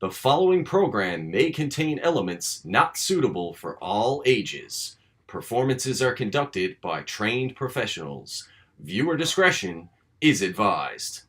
The following program may contain elements not suitable for all ages. Performances are conducted by trained professionals. Viewer discretion is advised.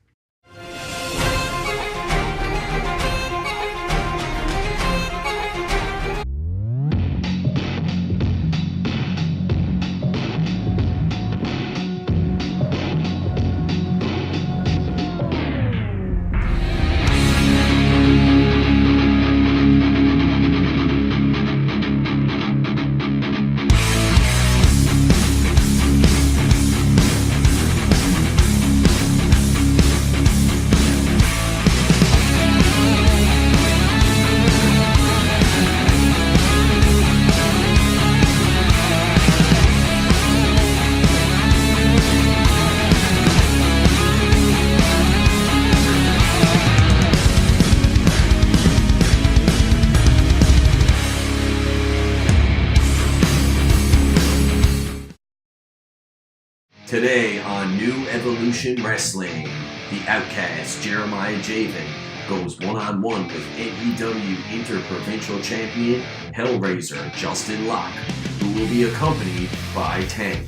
Today on New Evolution Wrestling, the Outcast, Jayven, goes one-on-one with NEW Interprovincial Champion, Hellraiser, Locke, who will be accompanied by Tank.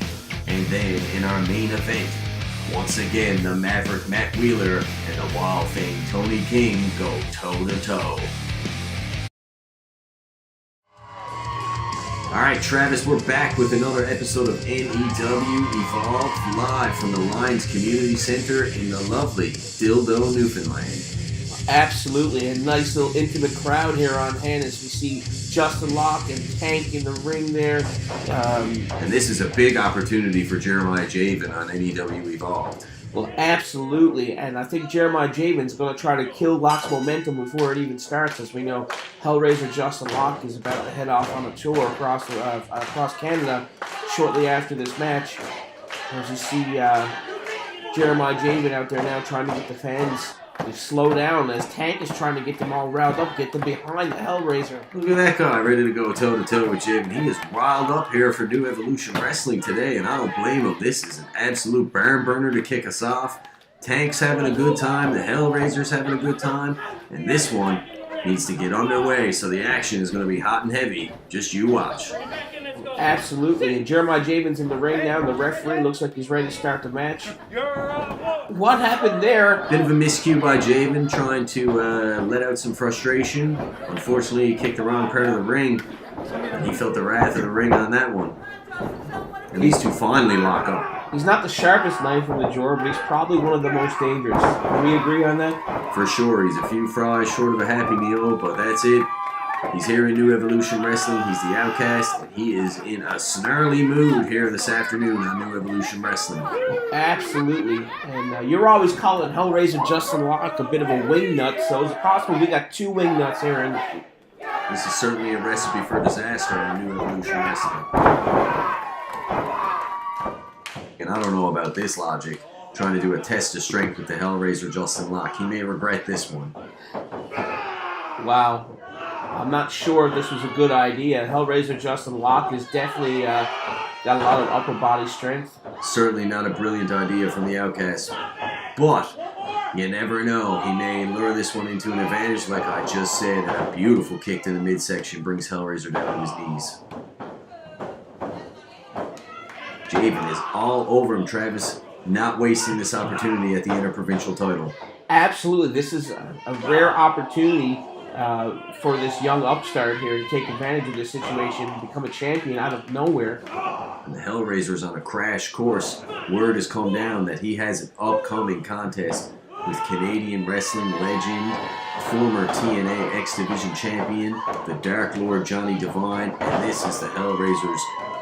And then in our main event, once again the Maverick Matt Wheeler and the Wild Thing Tony King go toe-to-toe. Alright, Travis, we're back with another episode of NEW Evolved, live from the Lions Community Center in the lovely Dildo, Newfoundland. Absolutely, a nice little intimate crowd here on hand as we see Justin Locke and Tank in the ring there. And this is a big opportunity for Jayven on NEW Evolved. Well, absolutely, and I think Jayven's going to try to kill Locke's momentum before it even starts. As we know, Hellraiser Justin Locke is about to head off on a tour across Canada shortly after this match. As you see Jayven out there now trying to get the fans to slow down as Tank is trying to get them all riled up, get them behind the Hellraiser. Look at that guy ready to go toe-to-toe with Jayven. He is riled up here for New Evolution Wrestling today, and I don't blame him. This is an absolute barn burner to kick us off. Tank's having a good time, the Hellraiser's having a good time, and this one needs to get underway, so the action is going to be hot and heavy. Just you watch. Absolutely, and Jayven's in the ring now. The referee looks like he's ready to start the match. What happened there? Bit of a miscue by Jayven, trying to let out some frustration. Unfortunately, he kicked the wrong part of the ring. He felt the wrath of the ring on that one. And these two finally lock up. He's not the sharpest knife in the drawer, but he's probably one of the most dangerous. Can we agree on that? For sure. He's a few fries short of a Happy Meal, but that's it. He's here in New Evolution Wrestling. He's the Outcast, and he is in a snarly mood here this afternoon on New Evolution Wrestling. Absolutely. And you're always calling Hellraiser Justin Locke a bit of a wingnut, so is it possible we got two wingnuts here? And this is certainly a recipe for disaster on New Evolution Wrestling. And I don't know about this logic. Trying to do a test of strength with the Hellraiser Justin Locke. He may regret this one. Wow. I'm not sure if this was a good idea. Hellraiser Justin Locke has definitely got a lot of upper body strength. Certainly not a brilliant idea from the Outcast. But you never know. He may lure this one into an advantage like I just said. And a beautiful kick to the midsection brings Hellraiser down to his knees. Jayven is all over him, Travis. Not wasting this opportunity at the Interprovincial title. Absolutely. This is a rare opportunity for this young upstart here to take advantage of this situation and become a champion out of nowhere. And the Hellraiser's on a crash course. Word has come down that he has an upcoming contest with Canadian wrestling legend, former TNA X Division champion, the Dark Lord Johnny Devine, and this is the Hellraiser's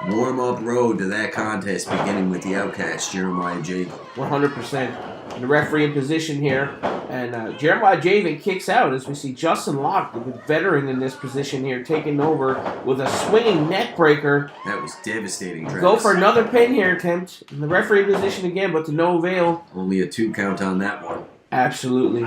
warm-up road to that contest, beginning with the Outcast, Jayven. 100%. The referee in position here, and Jayven kicks out as we see Justin Locke, the veteran in this position here, taking over with a swinging neck breaker. That was devastating, Travis. Go for another pin here attempt. And the referee in position again, but to no avail. Only a 2 count on that one. Absolutely.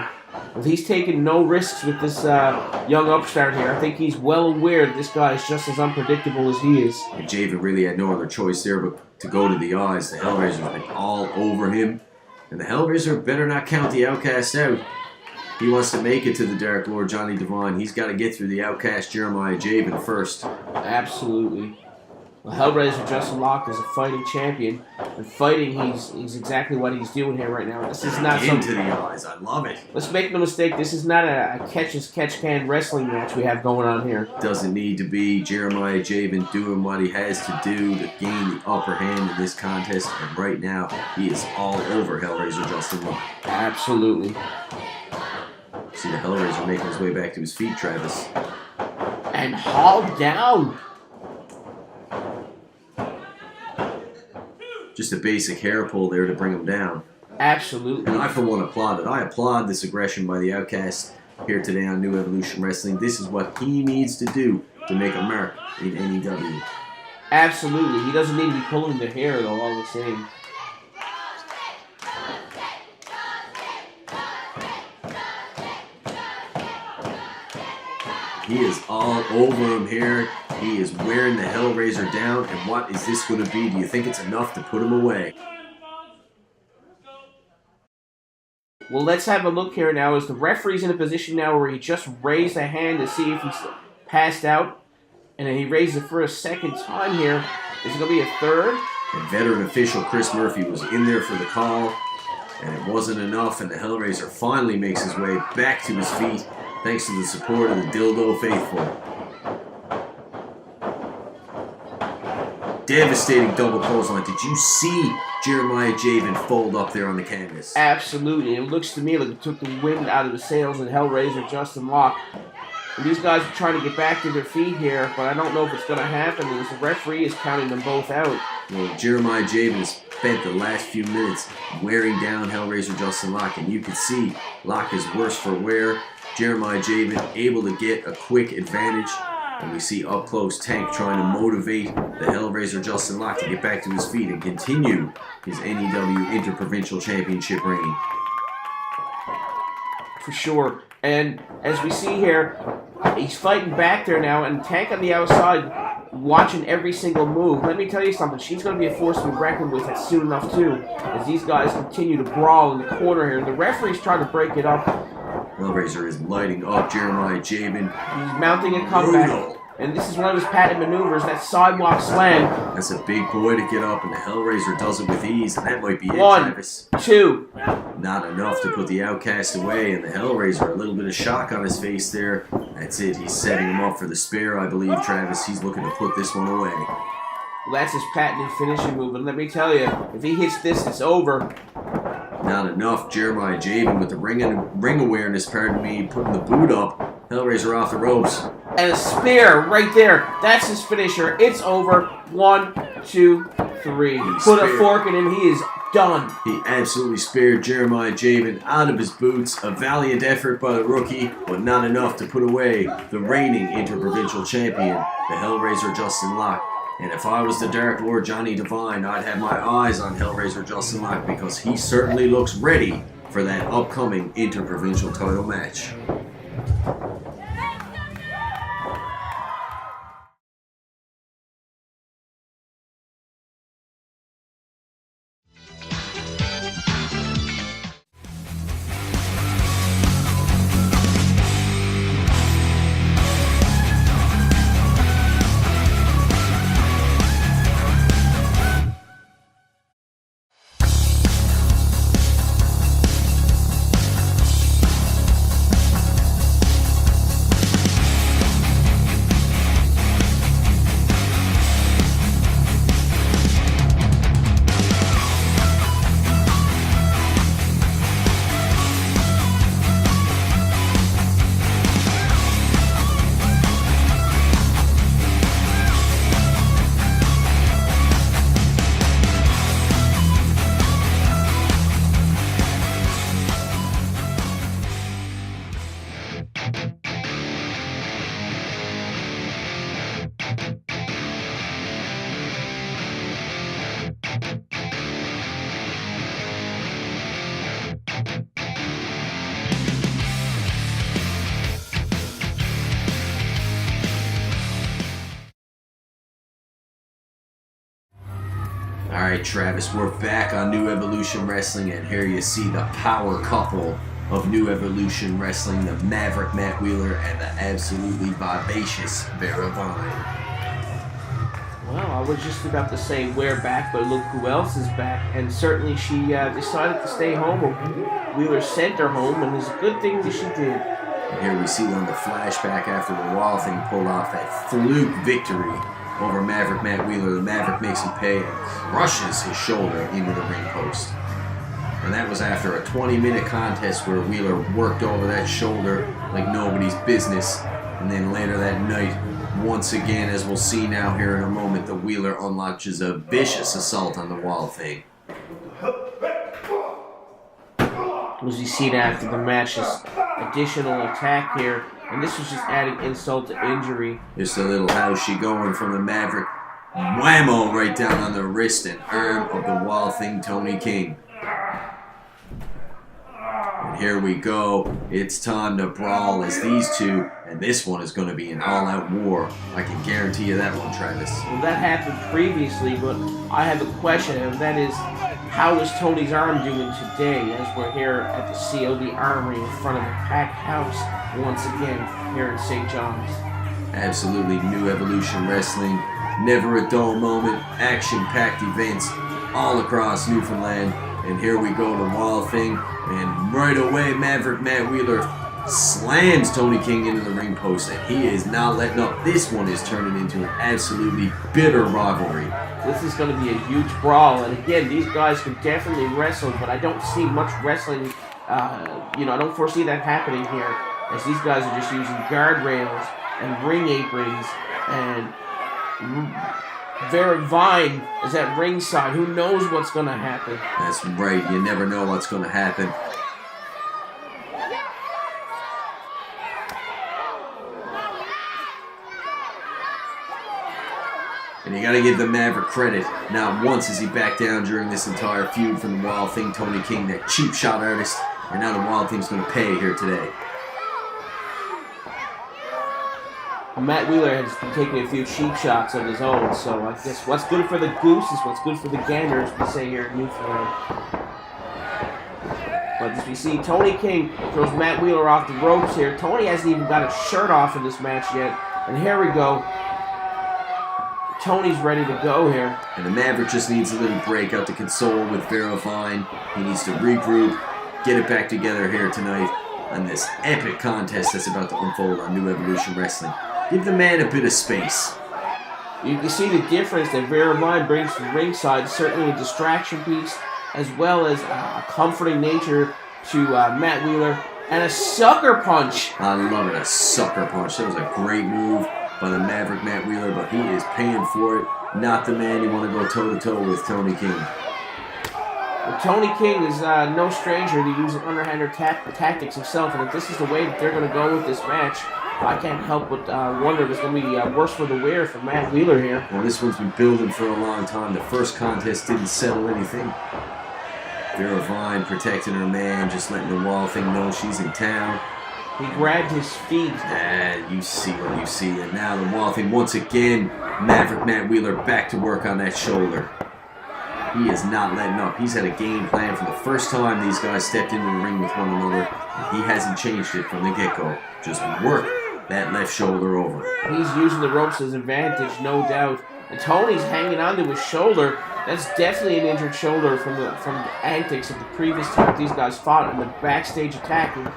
Well, he's taking no risks with this young upstart here. I think he's well aware that this guy is just as unpredictable as he is. And Jayven really had no other choice there but to go to the eyes. The Hellraiser's been all over him. And the Hellraiser better not count the Outcast out. he wants to make it to the Dark Lord Johnny Devine. He's got to get through the Outcast Jeremiah Jayven first. Absolutely. Well, Hellraiser Justin Locke is a fighting champion, and fighting, he's exactly what he's doing here right now. This is not into the eyes. I love it. Let's make no mistake. This is not a catch-as-catch-can wrestling match we have going on here. Doesn't need to be. Jeremiah Jayven doing what he has to do to gain the upper hand in this contest, and right now he is all over Hellraiser Justin Locke. Absolutely. See the Hellraiser making his way back to his feet, Travis. And hauled down. Just a basic hair pull there to bring him down. Absolutely. And I, for one, applaud it. I applaud this aggression by the Outcast here today on New Evolution Wrestling. This is what he needs to do to make a mark in NEW. Absolutely. He doesn't need to be pulling the hair, though, all the same. He is all over him here. He is wearing the Hellraiser down. And what is this going to be? Do you think it's enough to put him away? Well, let's have a look here now as the referee's in a position now where he just raised a hand to see if he's passed out. And then he raised it for a second time here. Is it going to be a third? And veteran official Chris Murphy was in there for the call. And it wasn't enough. And the Hellraiser finally makes his way back to his feet, thanks to the support of the Dildo Faithful. Devastating double clothesline. Did you see Jeremiah Jayven fold up there on the canvas? Absolutely. It looks to me like it took the wind out of the sails of Hellraiser Justin Locke. And these guys are trying to get back to their feet here, but I don't know if it's going to happen because the referee is counting them both out. Well, Jeremiah Jayven has spent the last few minutes wearing down Hellraiser Justin Locke, and you can see Locke is worse for wear. Jeremiah Jayven able to get a quick advantage. And we see up close Tank trying to motivate the Hellraiser Justin Locke to get back to his feet and continue his NEW Interprovincial Championship reign. For sure. And as we see here, he's fighting back there now, and Tank on the outside watching every single move. Let me tell you something, she's going to be a force to be reckoned with soon enough too, as these guys continue to brawl in the corner here. The referee's trying to break it up. Hellraiser is lighting up Jeremiah Jayven. He's mounting a comeback. And this is one of his patented maneuvers, that sidewalk slam. That's a big boy to get up, and the Hellraiser does it with ease, and that might be it, One, Travis. two. Not enough to put the Outcast away, and the Hellraiser, a little bit of shock on his face there. That's it. He's setting him up for the spear, I believe, Travis. He's looking to put this one away. Well, that's his patented finishing move, and let me tell you, if he hits this, it's over. Not enough. Jeremiah Jayven with the ring awareness, pardon me, putting the boot up. Hellraiser off the ropes. And a spear right there. That's his finisher. It's over. 1, 2, 3. Put a fork in him. He is done. He absolutely spared Jeremiah Jayven out of his boots. A valiant effort by the rookie, but not enough to put away the reigning Interprovincial Champion, the Hellraiser Justin Locke. And if I was the Dark Lord Johnny Devine, I'd have my eyes on Hellraiser Justin Locke because he certainly looks ready for that upcoming Interprovincial title match. Alright, Travis, we're back on New Evolution Wrestling, and here you see the power couple of New Evolution Wrestling, the Maverick Matt Wheeler and the absolutely vivacious Vera Vyne. Well, I was just about to say we're back, but look who else is back. And certainly she decided to stay home. Wheeler sent her home, and it's a good thing that she did. And here we see on the flashback after the Wall thing pulled off that fluke victory over Maverick Matt Wheeler. The Maverick makes him pay and crushes his shoulder into the ring post. And that was after a 20-minute contest where Wheeler worked over that shoulder like nobody's business. And then later that night, once again, as we'll see now here in a moment, the Wheeler unleashes a vicious assault on the Wall thing. Was he seen after the match, this additional attack here, and this was just adding insult to injury. Just a little how's she going from the Maverick. Whammo right down on the wrist and arm of the Wall thing, Tony King. And here we go. It's time to brawl as these two, and this one is going to be an all-out war. I can guarantee you that one, Travis. Well, that happened previously, but I have a question, and that is, how is Tony's arm doing today as we're here at the COD Armory in front of a packed house once again here in St. John's? Absolutely New Evolution Wrestling. Never a dull moment. Action-packed events all across Newfoundland. And here we go, the Wall thing. And right away, Maverick Matt Wheeler slams Tony King into the ring post. And he is not letting up. This one is turning into an absolutely bitter rivalry. This is going to be a huge brawl. And again, these guys can definitely wrestle, but I don't see much wrestling. I don't foresee that happening here, as these guys are just using guardrails and ring aprons, and Vera Vyne is at ringside. Who knows what's going to happen? That's right. You never know what's going to happen. And you got to give the Maverick credit. Not once has he backed down during this entire feud from the Wild Thing, Tony King, that cheap shot artist. And now the Wild Thing's going to pay here today. Matt Wheeler has been taking a few cheap shots of his own, so I guess what's good for the goose is what's good for the gander, as we say here in Newfoundland. But as we see, Tony King throws Matt Wheeler off the ropes here. Tony hasn't even got his shirt off in this match yet. And here we go. Tony's ready to go here. And the Maverick just needs a little break out to console with Vera Vyne. He needs to regroup, get it back together here tonight on this epic contest that's about to unfold on New Evolution Wrestling. Give the man a bit of space. You can see the difference that Vera Vyne brings to ringside, certainly a distraction piece, as well as a comforting nature to Matt Wheeler, and a sucker punch. I love it, a sucker punch. That was a great move by the Maverick Matt Wheeler, but he is paying for it. Not the man you want to go toe-to-toe with, Tony King. Well, Tony King is no stranger to using underhanded tactics himself, and if this is the way that they're going to go with this match, I can't help but wonder if it's going to be worse for the wear for Matt Wheeler here. Well, this one's been building for a long time. The first contest didn't settle anything. Vera Vyne protecting her man, just letting the Wall thing know she's in town. He grabbed his feet. You see what you see. And now the Wall thing, once again, Maverick Matt Wheeler back to work on that shoulder. He is not letting up. He's had a game plan from the first time these guys stepped into the ring with one another. He hasn't changed it from the get-go. Just work that left shoulder over. He's using the ropes as advantage, no doubt. And Tony's hanging onto his shoulder. That's definitely an injured shoulder from the antics of the previous time these guys fought in the backstage attacking.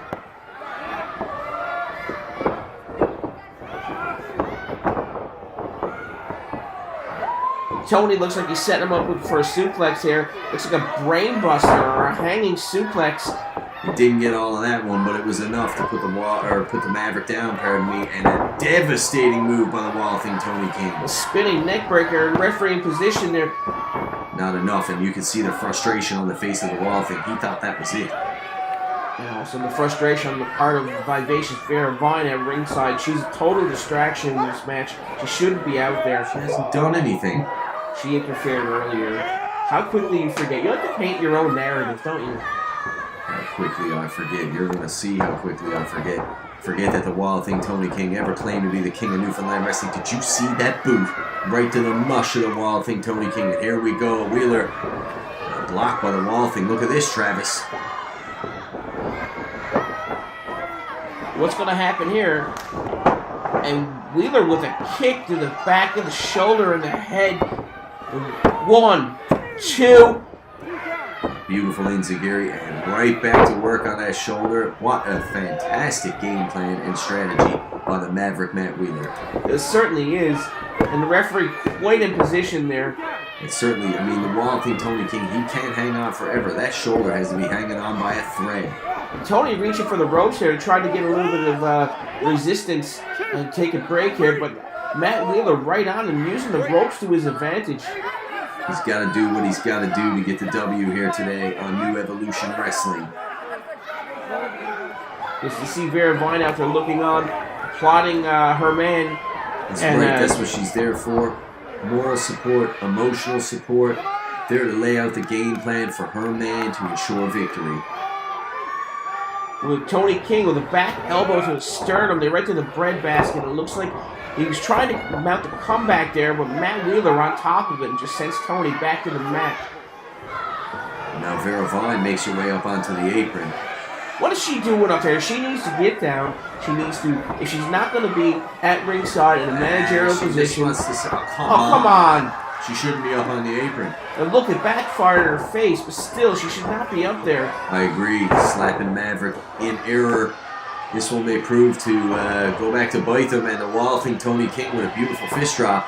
Tony looks like he's setting him up for a suplex here. Looks like a brain buster or a hanging suplex. He didn't get all of that one, but it was enough to put the Maverick down, pardon me, and a devastating move by the Wall thing, Tony King. A spinning neckbreaker and referee position there. Not enough, and you can see the frustration on the face of the Wall thing. He thought that was it. And also the frustration on the part of vivacious Vera Vyne at ringside. She's a total distraction in this match. She shouldn't be out there. She hasn't done anything. She interfered earlier. How quickly you forget. You like to paint your own narrative, don't you? How quickly I forget. You're going to see how quickly I forget. Forget that the Wild Thing Tony King ever claimed to be the king of Newfoundland wrestling. Did you see that boot? Right to the mush of the Wild Thing Tony King. And here we go. Wheeler blocked by the Wild Thing. Look at this, Travis. What's going to happen here? And Wheeler with a kick to the back of the shoulder and the head. 1, 2. Beautiful enziguri, and right back to work on that shoulder. What a fantastic game plan and strategy by the Maverick Matt Wheeler. It certainly is. And the referee quite in position there. It certainly, I mean, the Wild Thing Tony King, he can't hang on forever. That shoulder has to be hanging on by a thread. Tony reaching for the ropes here, trying to get a little bit of resistance and take a break here, but Matt Wheeler right on and using the ropes to his advantage. He's got to do what he's got to do to get the W here today on New Evolution Wrestling. Just to see Vera Vyne out there looking on, plotting her man. That's right, that's what she's there for. Moral support, emotional support, there to lay out the game plan for her man to ensure victory. With Tony King with a back elbow to his sternum, they right to the breadbasket. It looks like he was trying to mount the comeback there, but Matt Wheeler on top of it and just sends Tony back to the mat. Now Vera Vyne makes her way up onto the apron. What is she doing up there? She needs to get down. She needs to, if she's not going to be at ringside in a managerial position. Come on. She shouldn't be up on the apron. And look, it backfired in her face, but still, she should not be up there. I agree. Slapping Maverick in error. This one may prove to go back to bite them, and the Wild Thing Tony King with a beautiful fist drop.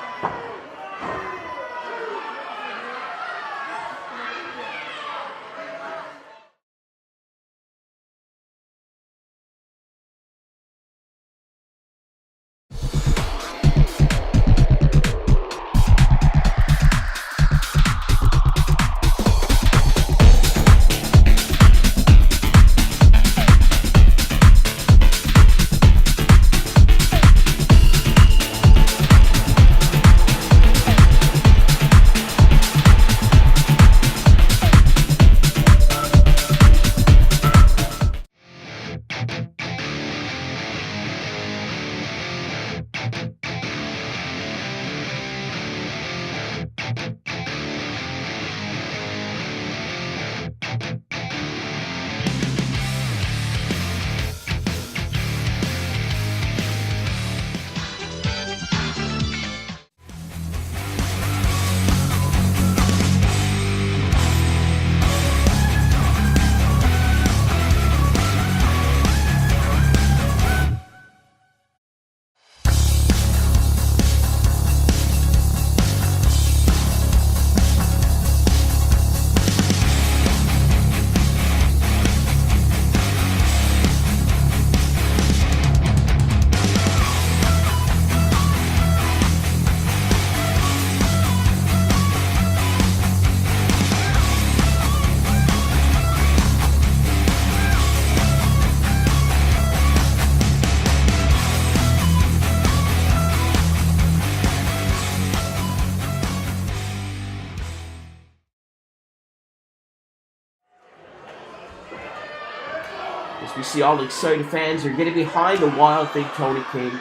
As we see all the excited fans are getting behind the Wild Thing Tony King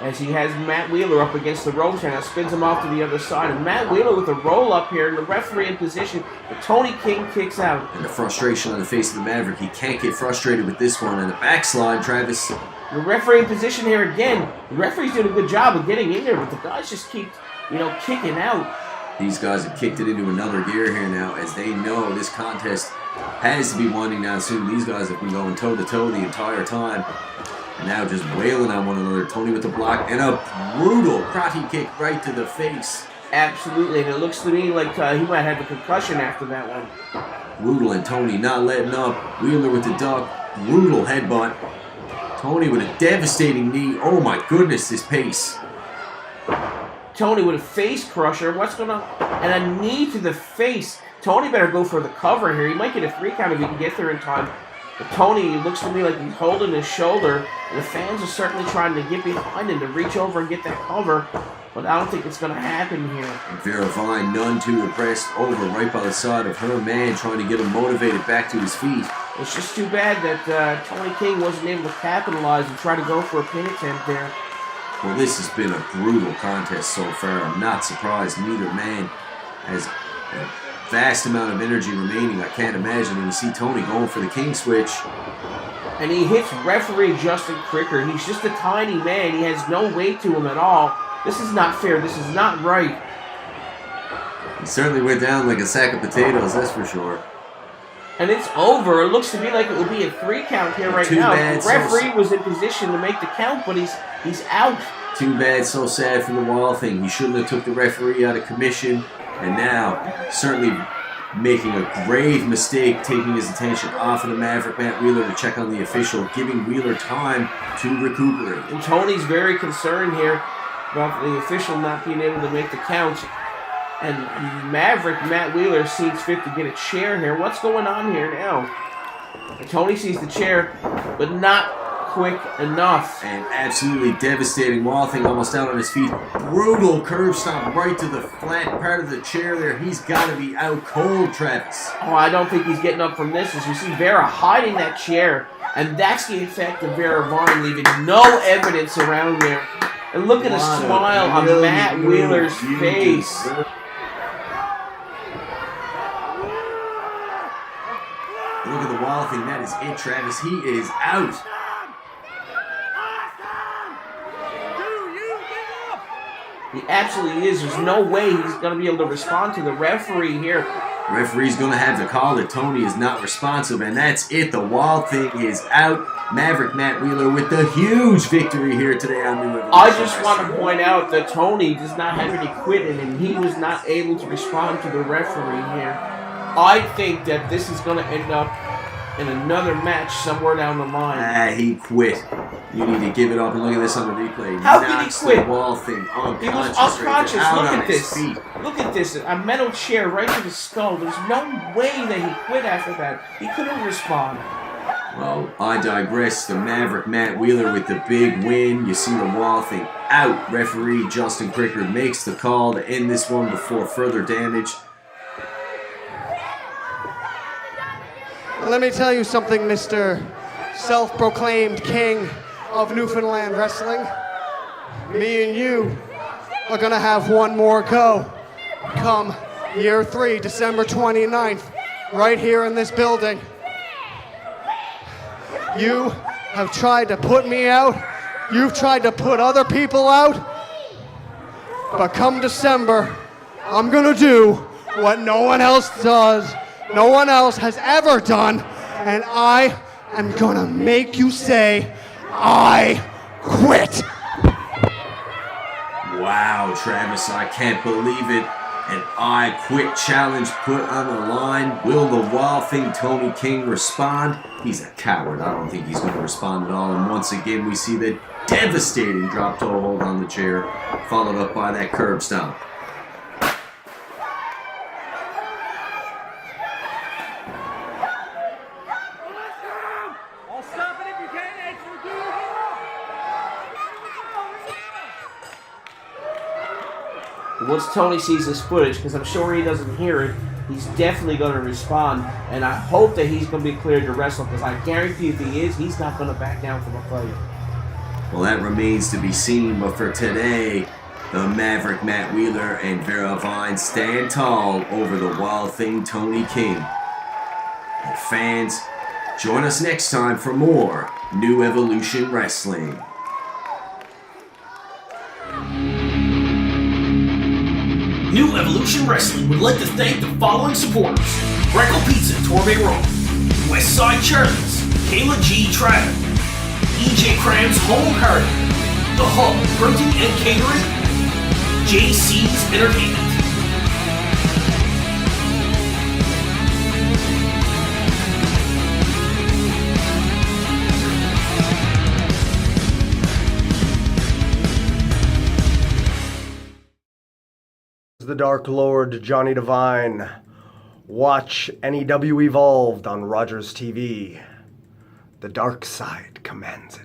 as he has Matt Wheeler up against the ropes and now spins him off to the other side. And Matt Wheeler with a roll up here and the referee in position, but Tony King kicks out. And the frustration on the face of the Maverick. He can't get frustrated with this one. And the backslide, Travis. The referee in position here again. The referee's doing a good job of getting in there, but the guys just keep, kicking out. These guys have kicked it into another gear here now as they know this contest has to be winding down soon. These guys have been going toe-to-toe the entire time. And now just wailing on one another. Tony with the block and a brutal crotty kick right to the face. Absolutely, and it looks to me like he might have a concussion after that one. Brutal, and Tony not letting up. Wheeler with the duck. Brutal headbutt. Tony with a devastating knee. Oh my goodness, this pace. Tony with a face crusher. What's going on? And a knee to the face. Tony better go for the cover here. He might get a 3 count if he can get there in time. But Tony looks to me like he's holding his shoulder. And the fans are certainly trying to get behind him to reach over and get that cover. But I don't think it's going to happen here. And Vera Vyne, none too impressed, over right by the side of her man, trying to get him motivated back to his feet. It's just too bad that Tony King wasn't able to capitalize and try to go for a pin attempt there. Well, this has been a brutal contest so far. I'm not surprised neither man has vast amount of energy remaining. I can't imagine. And you see Tony going for the king switch. And he hits referee Justin Cricker. He's just a tiny man. He has no weight to him at all. This is not fair. This is not right. He certainly went down like a sack of potatoes, that's for sure. And it's over. It looks to me like it will be a 3 count here right now. The referee was in position to make the count, but he's out. Too bad, so sad for the Wall thing. He shouldn't have took the referee out of commission. And now, certainly making a grave mistake, taking his attention off of the Maverick Matt Wheeler to check on the official, giving Wheeler time to recuperate. And Tony's very concerned here about the official not being able to make the count. And Maverick Matt Wheeler seems fit to get a chair here. What's going on here now? And Tony sees the chair, but not quick enough. And absolutely devastating. Wall thing almost out on his feet. Brutal curb stomp right to the flat part of the chair there. He's got to be out cold, Travis. Oh, I don't think he's getting up from this. As you see Vera hiding that chair. And that's the effect of Vera Vyne, leaving no evidence around there. And look at the smile on Matt Wheeler's face. Look at the Wall thing. That is it, Travis. He is out. He absolutely is. There's no way he's going to be able to respond to the referee here. Referee's going to have to call that Tony is not responsive, and that's it. The Wall thing is out. Maverick Matt Wheeler with the huge victory here today on New Evolution. I just want to point out that Tony does not have any quit in him. He was not able to respond to the referee here. I think that this is going to end up in another match somewhere down the line. He quit. You need to give it up and look at this on the replay. How can he quit? The Wall thing unconscious. He was unconscious. Right, look at this. Look at this. A metal chair right to the skull. There's no way that he quit after that. He couldn't respond. Well, I digress. The Maverick Matt Wheeler with the big win. You see the Wall thing out. Referee Justin Cricker makes the call to end this one before further damage. Let me tell you something, Mr. Self-proclaimed king of Newfoundland Wrestling. Me and you are gonna have one more go come year 3, December 29th, right here in this building. You have tried to put me out. You've tried to put other people out. But come December, I'm gonna do what no one else does. No one else has ever done, and I am gonna make you say, I quit. Wow, Travis, I can't believe it. An I quit challenge put on the line. Will the Wall thing Tony King respond? He's a coward. I don't think he's going to respond at all. And once again, we see the devastating drop toe hold on the chair, followed up by that curb stomp. Once Tony sees this footage, because I'm sure he doesn't hear it, he's definitely going to respond. And I hope that he's going to be cleared to wrestle, because I guarantee if he is, he's not going to back down from a fight. Well, that remains to be seen. But for today, the Maverick Matt Wheeler and Vera Vyne stand tall over the Wild Thing Tony King. And fans, join us next time for more New Evolution Wrestling. New Evolution Wrestling would like to thank the following supporters: Breckle Pizza, Torbe Road, Westside Charlie's, Kayla G. Travel, EJ Cram's Home Hardware, The Hub Printing and Catering, JC's Entertainment. The Dark Lord Johnny Devine. Watch NEW Evolved on Rogers TV. The dark side commands it.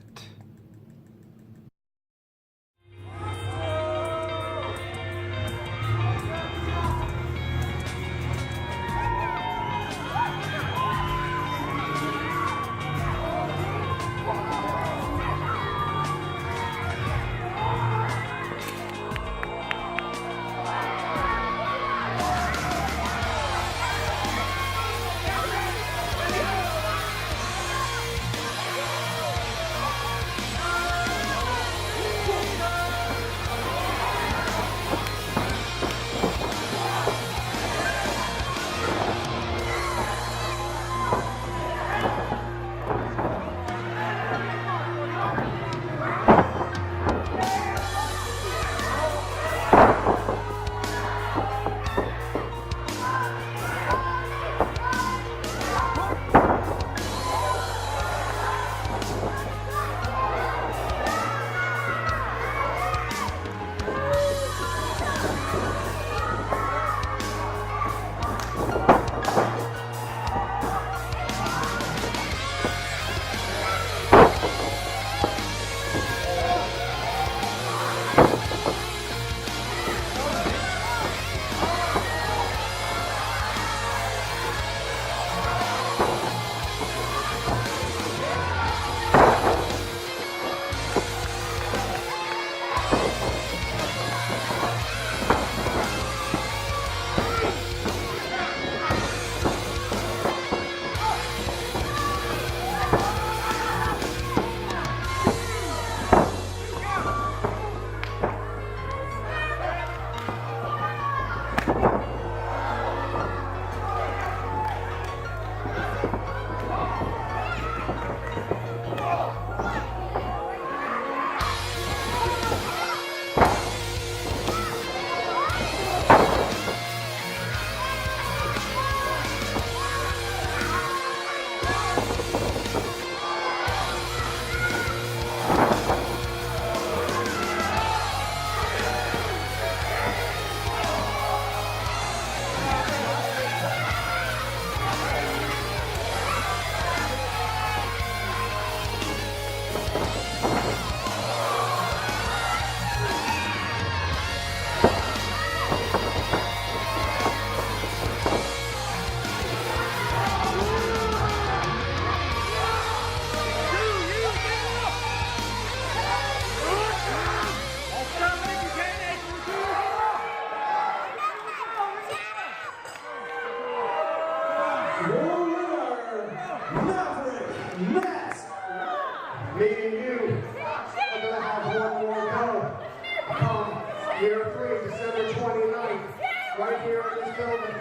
December 29th, right here in this building.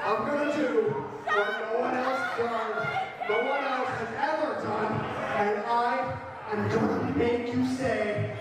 I'm gonna do what no one else does, no one else has ever done, and I am gonna make you say